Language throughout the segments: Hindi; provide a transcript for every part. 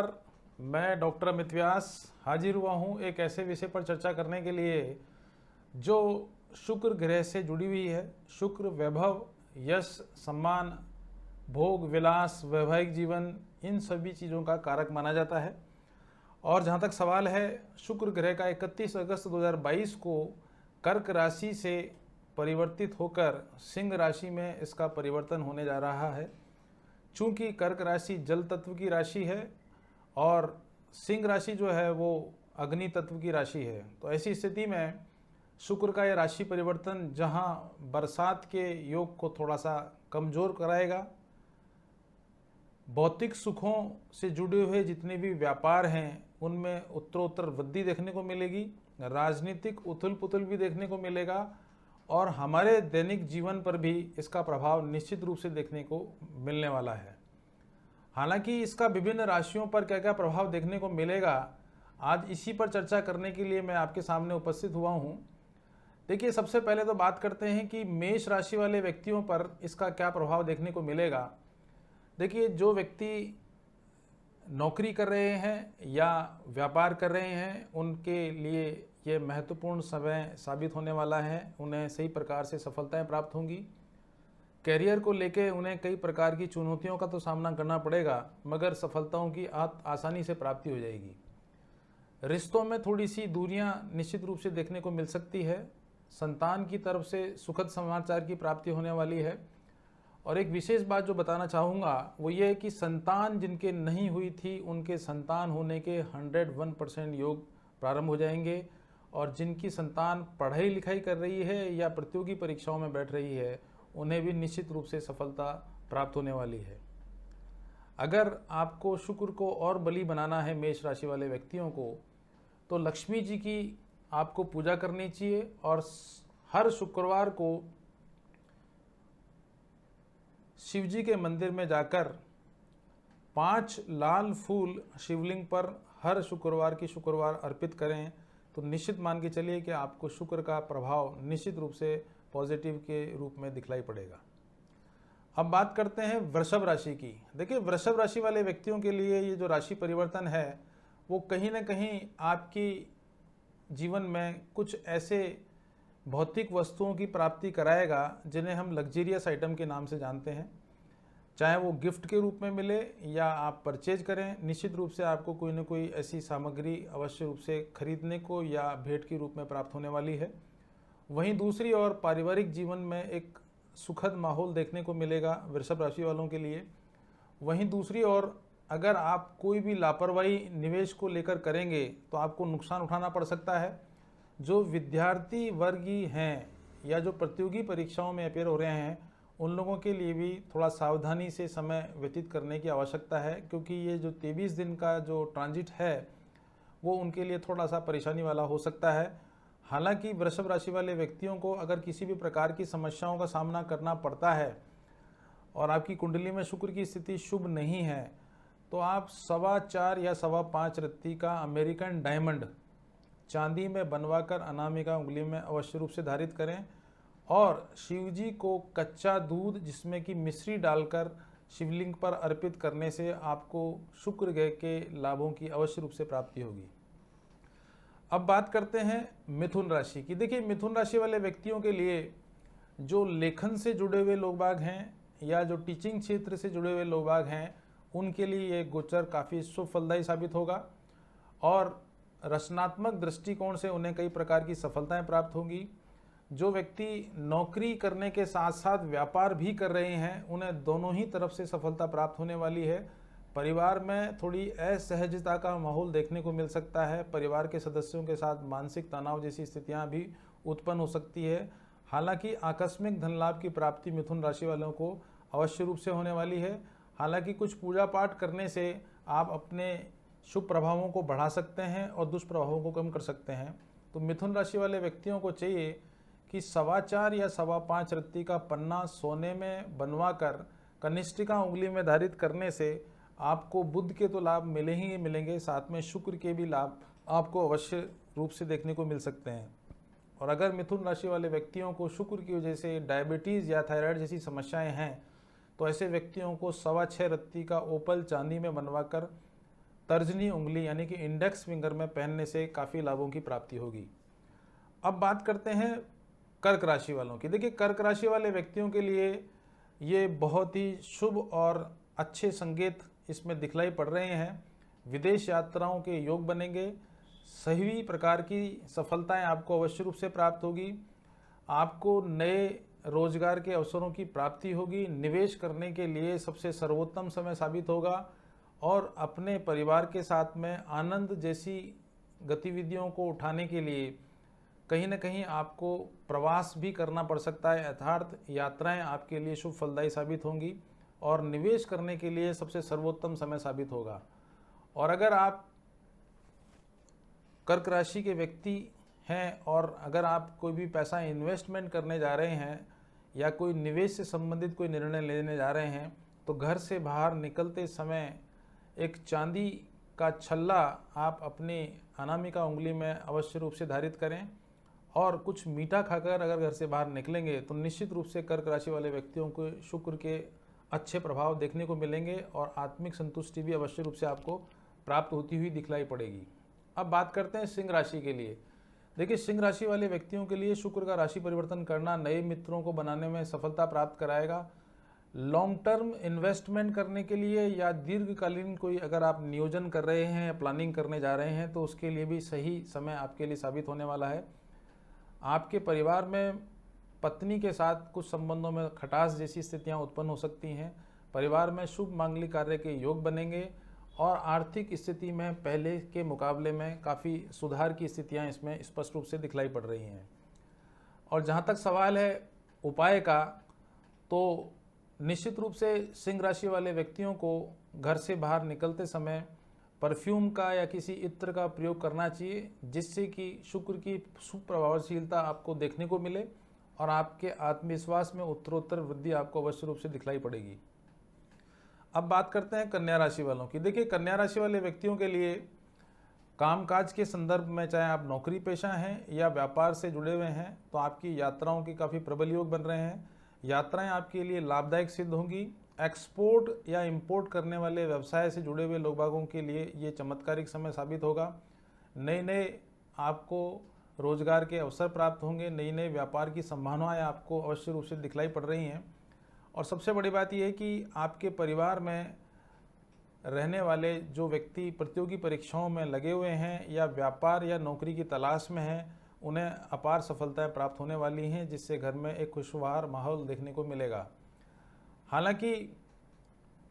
नमस्कार। मैं डॉक्टर अमित व्यास हाजिर हुआ हूँ एक ऐसे विषय पर चर्चा करने के लिए जो शुक्र ग्रह से जुड़ी हुई है। शुक्र वैभव, यश, सम्मान, भोग, विलास, वैवाहिक जीवन, इन सभी चीज़ों का कारक माना जाता है। और जहाँ तक सवाल है, शुक्र ग्रह का 31 अगस्त 2022 को कर्क राशि से परिवर्तित होकर सिंह राशि में इसका परिवर्तन होने जा रहा है। चूंकि कर्क राशि जल तत्व की राशि है और सिंह राशि जो है वो अग्नि तत्व की राशि है, तो ऐसी स्थिति में शुक्र का यह राशि परिवर्तन जहाँ बरसात के योग को थोड़ा सा कमज़ोर कराएगा, भौतिक सुखों से जुड़े हुए जितने भी व्यापार हैं उनमें उत्तरोत्तर वृद्धि देखने को मिलेगी, राजनीतिक उथल पुथल भी देखने को मिलेगा और हमारे दैनिक जीवन पर भी इसका प्रभाव निश्चित रूप से देखने को मिलने वाला है। हालांकि इसका विभिन्न राशियों पर क्या क्या प्रभाव देखने को मिलेगा, आज इसी पर चर्चा करने के लिए मैं आपके सामने उपस्थित हुआ हूं। देखिए, सबसे पहले तो बात करते हैं कि मेष राशि वाले व्यक्तियों पर इसका क्या प्रभाव देखने को मिलेगा। देखिए, जो व्यक्ति नौकरी कर रहे हैं या व्यापार कर रहे हैं उनके लिए ये महत्वपूर्ण समय साबित होने वाला है। उन्हें सही प्रकार से सफलताएं प्राप्त होंगी। कैरियर को लेके उन्हें कई प्रकार की चुनौतियों का तो सामना करना पड़ेगा, मगर सफलताओं की आसानी से प्राप्ति हो जाएगी। रिश्तों में थोड़ी सी दूरियां निश्चित रूप से देखने को मिल सकती है। संतान की तरफ से सुखद समाचार की प्राप्ति होने वाली है। और एक विशेष बात जो बताना चाहूँगा वो ये है कि संतान जिनके नहीं हुई थी उनके संतान होने के 101% योग प्रारंभ हो जाएंगे। और जिनकी संतान पढ़ाई लिखाई कर रही है या प्रतियोगी परीक्षाओं में बैठ रही है उन्हें भी निश्चित रूप से सफलता प्राप्त होने वाली है। अगर आपको शुक्र को और बली बनाना है मेष राशि वाले व्यक्तियों को, तो लक्ष्मी जी की आपको पूजा करनी चाहिए और हर शुक्रवार को शिव जी के मंदिर में जाकर 5 लाल फूल शिवलिंग पर हर शुक्रवार की शुक्रवार अर्पित करें, तो निश्चित मान के चलिए कि आपको शुक्र का प्रभाव निश्चित रूप से पॉजिटिव के रूप में दिखलाई पड़ेगा। अब बात करते हैं वृषभ राशि की। देखिए, वृषभ राशि वाले व्यक्तियों के लिए ये जो राशि परिवर्तन है वो कहीं ना कहीं आपकी जीवन में कुछ ऐसे भौतिक वस्तुओं की प्राप्ति कराएगा जिन्हें हम लग्जरियस आइटम के नाम से जानते हैं। चाहे वो गिफ्ट के रूप में मिले या आप परचेज करें, निश्चित रूप से आपको कोई ना कोई ऐसी सामग्री अवश्य रूप से खरीदने को या भेंट के रूप में प्राप्त होने वाली है। वहीं दूसरी ओर पारिवारिक जीवन में एक सुखद माहौल देखने को मिलेगा वृषभ राशि वालों के लिए। वहीं दूसरी ओर अगर आप कोई भी लापरवाही निवेश को लेकर करेंगे तो आपको नुकसान उठाना पड़ सकता है। जो विद्यार्थी वर्गीय हैं या जो प्रतियोगी परीक्षाओं में अपेयर हो रहे हैं उन लोगों के लिए भी थोड़ा सावधानी से समय व्यतीत करने की आवश्यकता है, क्योंकि ये जो 23 दिन का जो ट्रांजिट है वो उनके लिए थोड़ा सा परेशानी वाला हो सकता है। हालांकि वृषभ राशि वाले व्यक्तियों को अगर किसी भी प्रकार की समस्याओं का सामना करना पड़ता है और आपकी कुंडली में शुक्र की स्थिति शुभ नहीं है, तो आप 4.25 या 5.25 रत्ती का अमेरिकन डायमंड चांदी में बनवाकर अनामिका उंगली में अवश्य रूप से धारित करें और शिवजी को कच्चा दूध जिसमें कि मिश्री डालकर शिवलिंग पर अर्पित करने से आपको शुक्र ग्रह के लाभों की अवश्य रूप से प्राप्ति होगी। अब बात करते हैं मिथुन राशि की। देखिए, मिथुन राशि वाले व्यक्तियों के लिए जो लेखन से जुड़े हुए लोग बाग हैं या जो टीचिंग क्षेत्र से जुड़े हुए लोग बाग हैं उनके लिए ये गोचर काफ़ी शुभ फलदायी साबित होगा और रचनात्मक दृष्टिकोण से उन्हें कई प्रकार की सफलताएं प्राप्त होंगी। जो व्यक्ति नौकरी करने के साथ साथ व्यापार भी कर रहे हैं उन्हें दोनों ही तरफ से सफलता प्राप्त होने वाली है। परिवार में थोड़ी असहजता का माहौल देखने को मिल सकता है। परिवार के सदस्यों के साथ मानसिक तनाव जैसी स्थितियां भी उत्पन्न हो सकती है। हालांकि आकस्मिक धन लाभ की प्राप्ति मिथुन राशि वालों को अवश्य रूप से होने वाली है। हालांकि कुछ पूजा पाठ करने से आप अपने शुभ प्रभावों को बढ़ा सकते हैं और दुष्प्रभावों को कम कर सकते हैं। तो मिथुन राशि वाले व्यक्तियों को चाहिए कि 4.25 या 5.25 रत्ती का पन्ना सोने में बनवा कर कनिष्ठिका उंगली में धारित करने से आपको बुध के तो लाभ मिले ही मिलेंगे, साथ में शुक्र के भी लाभ आपको अवश्य रूप से देखने को मिल सकते हैं। और अगर मिथुन राशि वाले व्यक्तियों को शुक्र की वजह से डायबिटीज़ या थायराइड जैसी समस्याएं हैं तो ऐसे व्यक्तियों को 6.25 रत्ती का ओपल चांदी में बनवाकर तर्जनी उंगली यानी कि इंडेक्स फिंगर में पहनने से काफ़ी लाभों की प्राप्ति होगी। अब बात करते हैं कर्क राशि वालों की। देखिए, कर्क राशि वाले व्यक्तियों के लिए ये बहुत ही शुभ और अच्छे संकेत इसमें दिखलाई पड़ रहे हैं। विदेश यात्राओं के योग बनेंगे, सभी प्रकार की सफलताएं आपको अवश्य रूप से प्राप्त होगी। आपको नए रोजगार के अवसरों की प्राप्ति होगी। निवेश करने के लिए सबसे सर्वोत्तम समय साबित होगा और अपने परिवार के साथ में आनंद जैसी गतिविधियों को उठाने के लिए कहीं न कहीं आपको प्रवास भी करना पड़ सकता है, अर्थात यात्राएं आपके लिए शुभ फलदायी साबित होंगी और निवेश करने के लिए सबसे सर्वोत्तम समय साबित होगा। और अगर आप कर्क राशि के व्यक्ति हैं और अगर आप कोई भी पैसा इन्वेस्टमेंट करने जा रहे हैं या कोई निवेश से संबंधित कोई निर्णय लेने जा रहे हैं, तो घर से बाहर निकलते समय एक चांदी का छल्ला आप अपनी अनामिका उंगली में अवश्य रूप से धारित करें और कुछ मीठा खाकर अगर घर से बाहर निकलेंगे तो निश्चित रूप से कर्क राशि वाले व्यक्तियों को शुक्र के अच्छे प्रभाव देखने को मिलेंगे और आत्मिक संतुष्टि भी अवश्य रूप से आपको प्राप्त होती हुई दिखलाई पड़ेगी। अब बात करते हैं सिंह राशि के लिए। देखिए, सिंह राशि वाले व्यक्तियों के लिए शुक्र का राशि परिवर्तन करना नए मित्रों को बनाने में सफलता प्राप्त कराएगा। लॉन्ग टर्म इन्वेस्टमेंट करने के लिए या दीर्घकालीन कोई अगर आप नियोजन कर रहे हैं या प्लानिंग करने जा रहे हैं तो उसके लिए भी सही समय आपके लिए साबित होने वाला है। आपके परिवार में पत्नी के साथ कुछ संबंधों में खटास जैसी स्थितियां उत्पन्न हो सकती हैं। परिवार में शुभ मांगलिक कार्य के योग बनेंगे और आर्थिक स्थिति में पहले के मुकाबले में काफ़ी सुधार की स्थितियां इसमें स्पष्ट रूप से दिखलाई पड़ रही हैं। और जहां तक सवाल है उपाय का, तो निश्चित रूप से सिंह राशि वाले व्यक्तियों को घर से बाहर निकलते समय परफ्यूम का या किसी इत्र का प्रयोग करना चाहिए, जिससे कि शुक्र की सुप्रभावशीलता आपको देखने को मिले और आपके आत्मविश्वास में उत्तरोत्तर वृद्धि आपको अवश्य रूप से दिखलाई पड़ेगी। अब बात करते हैं कन्या राशि वालों की। देखिए, कन्या राशि वाले व्यक्तियों के लिए कामकाज के संदर्भ में, चाहे आप नौकरी पेशा हैं या व्यापार से जुड़े हुए हैं, तो आपकी यात्राओं के काफ़ी प्रबल योग बन रहे हैं। यात्राएं आपके लिए लाभदायक सिद्ध होंगी। एक्सपोर्ट या इंपोर्ट करने वाले व्यवसाय से जुड़े हुए लोग बागों के लिए ये चमत्कारिक समय साबित होगा। नए नए आपको रोजगार के अवसर प्राप्त होंगे, नई नई व्यापार की संभावनाएं आपको अवश्य रूप से दिखलाई पड़ रही हैं। और सबसे बड़ी बात यह है कि आपके परिवार में रहने वाले जो व्यक्ति प्रतियोगी परीक्षाओं में लगे हुए हैं या व्यापार या नौकरी की तलाश में हैं, उन्हें अपार सफलताएं प्राप्त होने वाली हैं, जिससे घर में एक खुशहाल माहौल देखने को मिलेगा। हालांकि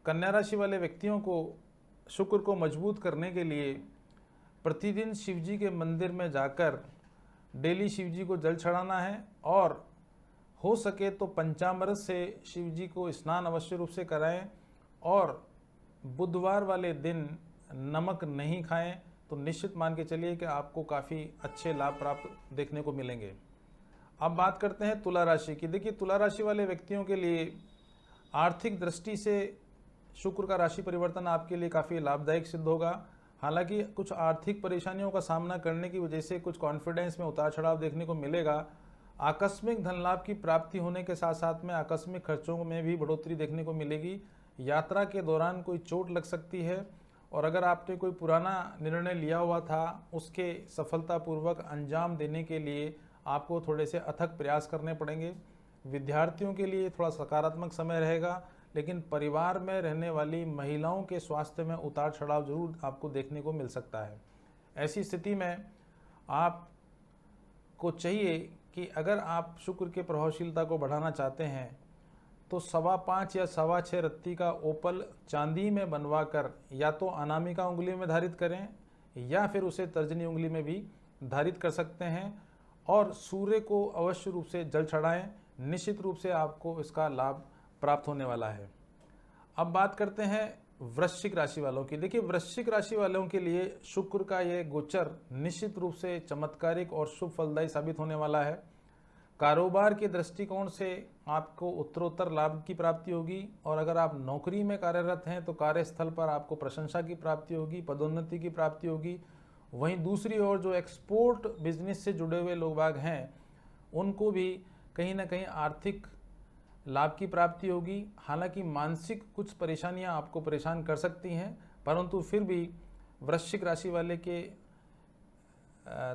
कन्या राशि वाले व्यक्तियों को शुक्र को मजबूत करने के लिए प्रतिदिन शिवजी के मंदिर में जाकर डेली शिवजी को जल चढ़ाना है और हो सके तो पंचामृत से शिवजी को स्नान अवश्य रूप से कराएं और बुधवार वाले दिन नमक नहीं खाएं, तो निश्चित मान के चलिए कि आपको काफ़ी अच्छे लाभ प्राप्त देखने को मिलेंगे। अब बात करते हैं तुला राशि की। देखिए, तुला राशि वाले व्यक्तियों के लिए आर्थिक दृष्टि से शुक्र का राशि परिवर्तन आपके लिए काफ़ी लाभदायक सिद्ध होगा। हालांकि कुछ आर्थिक परेशानियों का सामना करने की वजह से कुछ कॉन्फिडेंस में उतार चढ़ाव देखने को मिलेगा। आकस्मिक धन लाभ की प्राप्ति होने के साथ साथ में आकस्मिक खर्चों में भी बढ़ोतरी देखने को मिलेगी। यात्रा के दौरान कोई चोट लग सकती है और अगर आपने कोई पुराना निर्णय लिया हुआ था उसके सफलतापूर्वक अंजाम देने के लिए आपको थोड़े से अथक प्रयास करने पड़ेंगे। विद्यार्थियों के लिए थोड़ा सकारात्मक समय रहेगा, लेकिन परिवार में रहने वाली महिलाओं के स्वास्थ्य में उतार चढ़ाव जरूर आपको देखने को मिल सकता है। ऐसी स्थिति में आपको चाहिए कि अगर आप शुक्र के प्रभावशीलता को बढ़ाना चाहते हैं तो 5.25 या 6.25 रत्ती का ओपल चांदी में बनवा कर या तो अनामिका उंगली में धारित करें या फिर उसे तर्जनी उंगली में भी धारित कर सकते हैं और सूर्य को अवश्य रूप से जल चढ़ाएं। निश्चित रूप से आपको इसका लाभ प्राप्त होने वाला है। अब बात करते हैं वृश्चिक राशि वालों की। देखिए, वृश्चिक राशि वालों के लिए शुक्र का ये गोचर निश्चित रूप से चमत्कारिक और शुभ फलदायी साबित होने वाला है। कारोबार के दृष्टिकोण से आपको उत्तरोत्तर लाभ की प्राप्ति होगी और अगर आप नौकरी में कार्यरत हैं तो कार्यस्थल पर आपको प्रशंसा की प्राप्ति होगी, पदोन्नति की प्राप्ति होगी। वहीं दूसरी ओर जो एक्सपोर्ट बिजनेस से जुड़े हुए लोग बाग हैं उनको भी कहीं ना कहीं आर्थिक लाभ की प्राप्ति होगी। हालांकि मानसिक कुछ परेशानियां आपको परेशान कर सकती हैं, परंतु फिर भी वृश्चिक राशि वाले के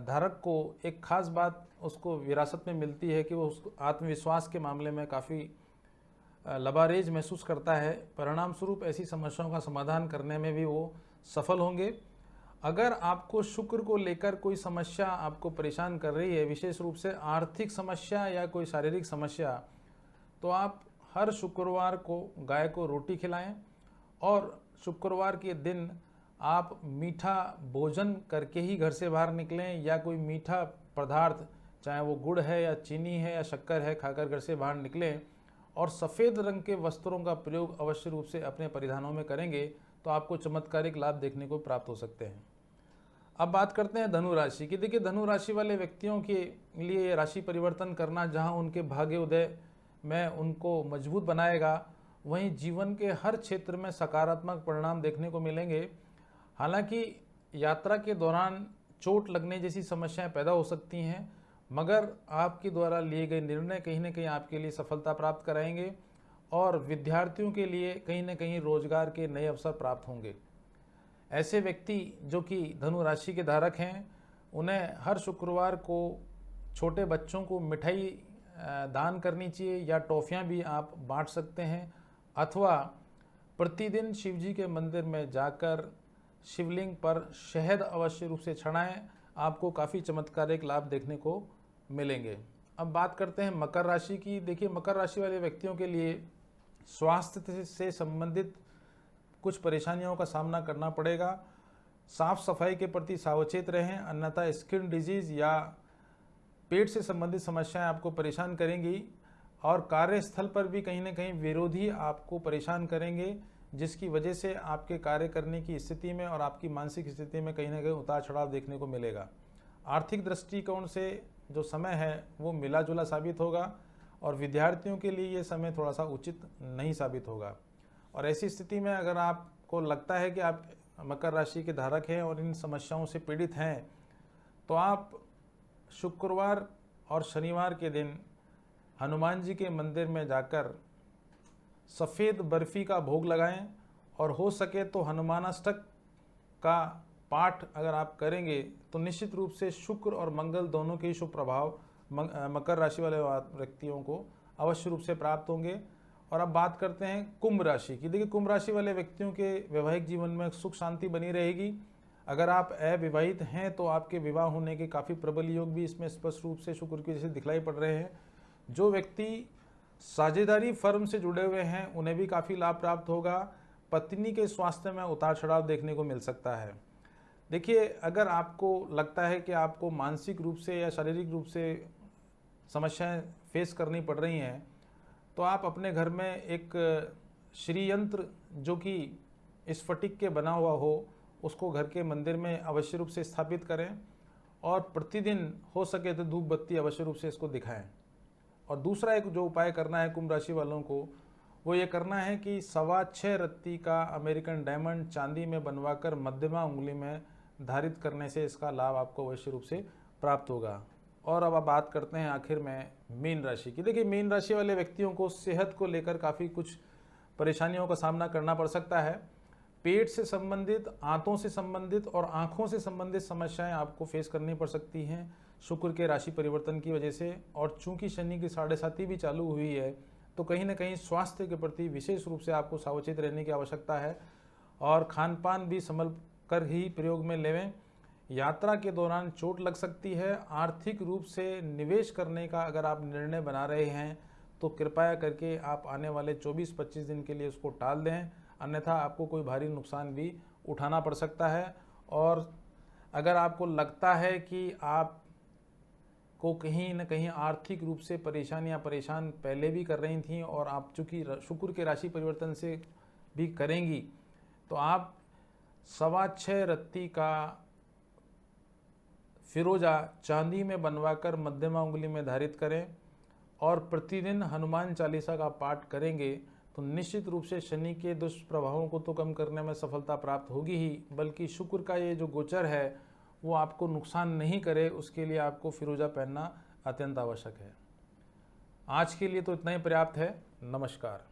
धारक को एक खास बात उसको विरासत में मिलती है कि वो उसको आत्मविश्वास के मामले में काफ़ी लबारेज महसूस करता है। परिणाम स्वरूप ऐसी समस्याओं का समाधान करने में भी वो सफल होंगे। अगर आपको शुक्र को लेकर कोई समस्या आपको परेशान कर रही है, विशेष रूप से आर्थिक समस्या या कोई शारीरिक समस्या, तो आप हर शुक्रवार को गाय को रोटी खिलाएं और शुक्रवार के दिन आप मीठा भोजन करके ही घर से बाहर निकलें, या कोई मीठा पदार्थ चाहे वो गुड़ है या चीनी है या शक्कर है खाकर घर से बाहर निकलें, और सफ़ेद रंग के वस्त्रों का प्रयोग अवश्य रूप से अपने परिधानों में करेंगे तो आपको चमत्कारिक लाभ देखने को प्राप्त हो सकते हैं। अब बात करते हैं धनु राशि की। देखिए, धनु राशि वाले व्यक्तियों के लिए राशि परिवर्तन करना जहां उनके भाग्य उदय में उनको मजबूत बनाएगा, वहीं जीवन के हर क्षेत्र में सकारात्मक परिणाम देखने को मिलेंगे। हालांकि यात्रा के दौरान चोट लगने जैसी समस्याएं पैदा हो सकती हैं, मगर आपके द्वारा लिए गए निर्णय कहीं न कहीं आपके लिए सफलता प्राप्त कराएंगे और विद्यार्थियों के लिए कहीं न कहीं रोजगार के नए अवसर प्राप्त होंगे। ऐसे व्यक्ति जो कि धनु राशि के धारक हैं, उन्हें हर शुक्रवार को छोटे बच्चों को मिठाई दान करनी चाहिए, या टॉफ़ियाँ भी आप बांट सकते हैं, अथवा प्रतिदिन शिवजी के मंदिर में जाकर शिवलिंग पर शहद अवश्य रूप से चढ़ाएं। आपको काफ़ी चमत्कारिक लाभ देखने को मिलेंगे। अब बात करते हैं मकर राशि की। देखिए, मकर राशि वाले व्यक्तियों के लिए स्वास्थ्य से संबंधित कुछ परेशानियों का सामना करना पड़ेगा। साफ सफाई के प्रति सावचेत रहें, अन्यथा स्किन डिजीज़ या पेट से संबंधित समस्याएं आपको परेशान करेंगी, और कार्यस्थल पर भी कहीं न कहीं विरोधी आपको परेशान करेंगे, जिसकी वजह से आपके कार्य करने की स्थिति में और आपकी मानसिक स्थिति में कहीं न कहीं उतार चढ़ाव देखने को मिलेगा। आर्थिक दृष्टिकोण से जो समय है वो मिला जुला साबित होगा, और विद्यार्थियों के लिए ये समय थोड़ा सा उचित नहीं साबित होगा। और ऐसी स्थिति में अगर आपको लगता है कि आप मकर राशि के धारक हैं और इन समस्याओं से पीड़ित हैं, तो आप शुक्रवार और शनिवार के दिन हनुमान जी के मंदिर में जाकर सफ़ेद बर्फ़ी का भोग लगाएं, और हो सके तो हनुमानाष्टक का पाठ अगर आप करेंगे तो निश्चित रूप से शुक्र और मंगल दोनों के शुभ प्रभाव मकर राशि वाले व्यक्तियों को अवश्य रूप से प्राप्त होंगे। और अब बात करते हैं कुंभ राशि की। देखिए, कुंभ राशि वाले व्यक्तियों के वैवाहिक जीवन में सुख शांति बनी रहेगी। अगर आप अविवाहित हैं तो आपके विवाह होने के काफ़ी प्रबल योग भी इसमें स्पष्ट रूप से शुक्र की वजह से दिखलाई पड़ रहे हैं। जो व्यक्ति साझेदारी फर्म से जुड़े हुए हैं उन्हें भी काफ़ी लाभ प्राप्त होगा। पत्नी के स्वास्थ्य में उतार चढ़ाव देखने को मिल सकता है। देखिए, अगर आपको लगता है कि आपको मानसिक रूप से या शारीरिक रूप से समस्याएं फेस करनी पड़ रही हैं, तो आप अपने घर में एक श्री यंत्र जो कि स्फटिक के बना हुआ हो, उसको घर के मंदिर में अवश्य रूप से स्थापित करें, और प्रतिदिन हो सके तो धूप बत्ती अवश्य रूप से इसको दिखाएं। और दूसरा एक जो उपाय करना है कुंभ राशि वालों को, वो ये करना है कि 6.25 रत्ती का अमेरिकन डायमंड चांदी में बनवाकर मध्यमा उंगली में धारित करने से इसका लाभ आपको अवश्य रूप से प्राप्त होगा। और अब बात करते हैं आखिर में मीन राशि की। देखिए, मीन राशि वाले व्यक्तियों को सेहत को लेकर काफ़ी कुछ परेशानियों का सामना करना पड़ सकता है। पेट से संबंधित, आंतों से संबंधित और आँखों से संबंधित समस्याएं आपको फेस करनी पड़ सकती हैं शुक्र के राशि परिवर्तन की वजह से। और चूंकि शनि की 7.5 भी चालू हुई है, तो कहीं ना कहीं स्वास्थ्य के प्रति विशेष रूप से आपको सावचेत रहने की आवश्यकता है, और खान पान भी संभल कर ही प्रयोग में लेवें। यात्रा के दौरान चोट लग सकती है। आर्थिक रूप से निवेश करने का अगर आप निर्णय बना रहे हैं तो कृपया करके आप आने वाले 24-25 दिन के लिए उसको टाल दें, अन्यथा आपको कोई भारी नुकसान भी उठाना पड़ सकता है। और अगर आपको लगता है कि आप को कहीं न कहीं आर्थिक रूप से परेशान पहले भी कर रही थी, और आप चूँकि शुक्र के राशि परिवर्तन से भी करेंगी, तो आप 6.25 रत्ती का फिरोजा चांदी में बनवाकर मध्यमा उंगली में धारित करें, और प्रतिदिन हनुमान चालीसा का पाठ करेंगे तो निश्चित रूप से शनि के दुष्प्रभावों को तो कम करने में सफलता प्राप्त होगी ही, बल्कि शुक्र का ये जो गोचर है वो आपको नुकसान नहीं करे, उसके लिए आपको फिरोजा पहनना अत्यंत आवश्यक है। आज के लिए तो इतना ही पर्याप्त है। नमस्कार।